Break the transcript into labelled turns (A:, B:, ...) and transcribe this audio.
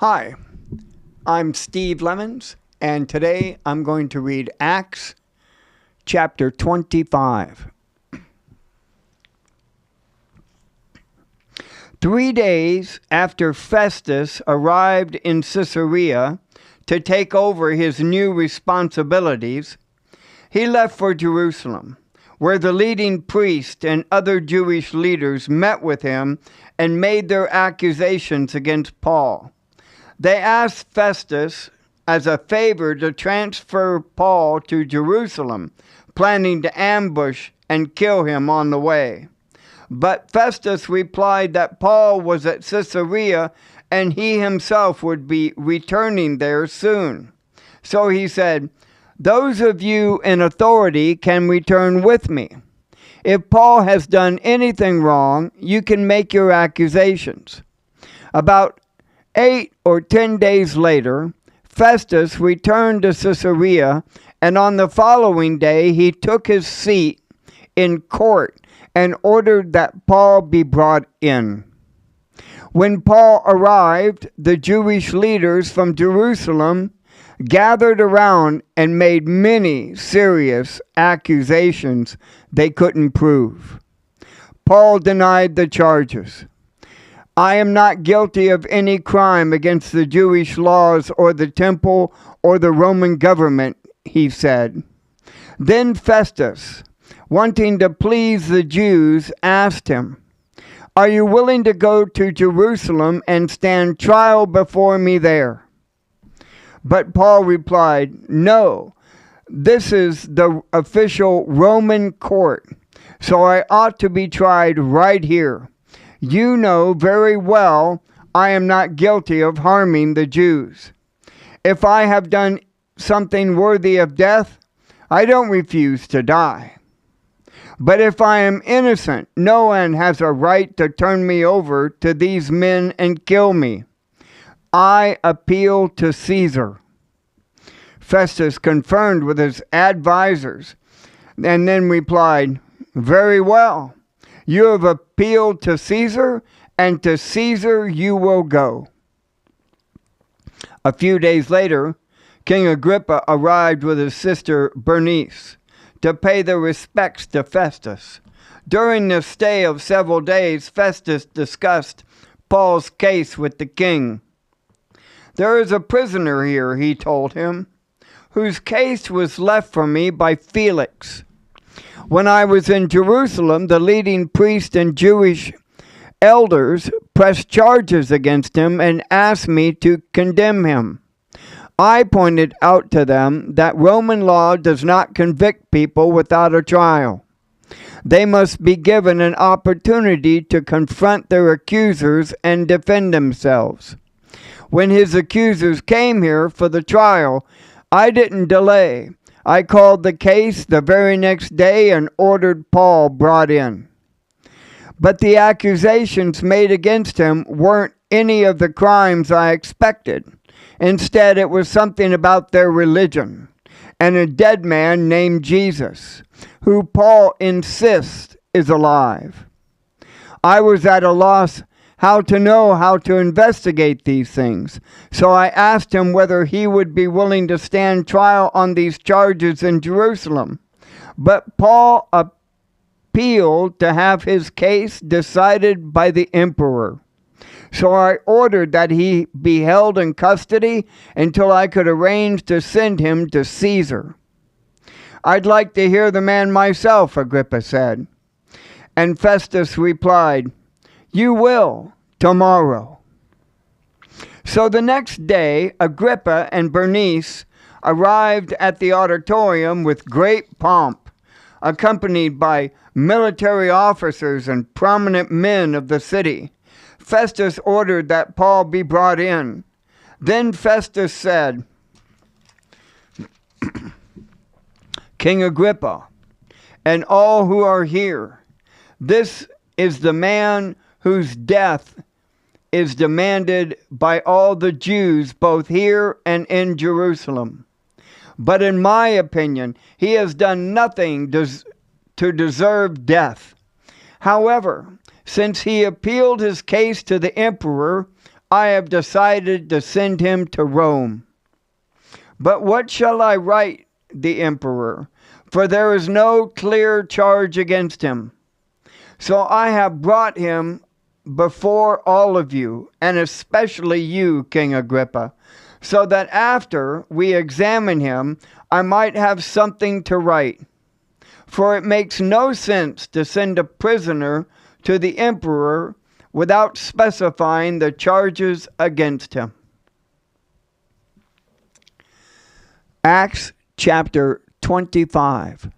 A: Hi, I'm Steve Lemons, and today I'm going to read Acts chapter 25. 3 days after Festus arrived in Caesarea to take over his new responsibilities, he left for Jerusalem, where the leading priest and other Jewish leaders met with him and made their accusations against Paul. They asked Festus as a favor to transfer Paul to Jerusalem, planning to ambush and kill him on the way. But Festus replied that Paul was at Caesarea and he himself would be returning there soon. So he said, "Those of you in authority can return with me. If Paul has done anything wrong, you can make your accusations." About 8 or 10 days later, Festus returned to Caesarea, and on the following day he took his seat in court and ordered that Paul be brought in. When Paul arrived, the Jewish leaders from Jerusalem gathered around and made many serious accusations they couldn't prove. Paul denied the charges. "I am not guilty of any crime against the Jewish laws or the temple or the Roman government," he said. Then Festus, wanting to please the Jews, asked him, "Are you willing to go to Jerusalem and stand trial before me there?" But Paul replied, "No, this is the official Roman court, so I ought to be tried right here. You know very well I am not guilty of harming the Jews. If I have done something worthy of death, I don't refuse to die. But if I am innocent, no one has a right to turn me over to these men and kill me. I appeal to Caesar." Festus confirmed with his advisors and then replied, "Very well. You have appealed to Caesar, and to Caesar you will go." A few days later, King Agrippa arrived with his sister Bernice to pay their respects to Festus. During the stay of several days, Festus discussed Paul's case with the king. "There is a prisoner here," he told him, "whose case was left for me by Felix. When I was in Jerusalem, the leading priests and Jewish elders pressed charges against him and asked me to condemn him. I pointed out to them that Roman law does not convict people without a trial. They must be given an opportunity to confront their accusers and defend themselves. When his accusers came here for the trial, I didn't delay. I called the case the very next day and ordered Paul brought in. But the accusations made against him weren't any of the crimes I expected. Instead, it was something about their religion and a dead man named Jesus, who Paul insists is alive. I was at a loss how to investigate these things, so I asked him whether he would be willing to stand trial on these charges in Jerusalem. But Paul appealed to have his case decided by the emperor. So I ordered that he be held in custody until I could arrange to send him to Caesar." "I'd like to hear the man myself," Agrippa said. And Festus replied, "You will tomorrow." So the next day, Agrippa and Bernice arrived at the auditorium with great pomp, accompanied by military officers and prominent men of the city. Festus ordered that Paul be brought in. Then Festus said, "King Agrippa, and all who are here, this is the man whose death is demanded by all the Jews both here and in Jerusalem. But in my opinion, he has done nothing to deserve death. However, since he appealed his case to the emperor, I have decided to send him to Rome. But what shall I write the emperor? For there is no clear charge against him. So I have brought him before all of you, and especially you, King Agrippa, so that after we examine him, I might have something to write. For it makes no sense to send a prisoner to the emperor without specifying the charges against him. Acts chapter 25.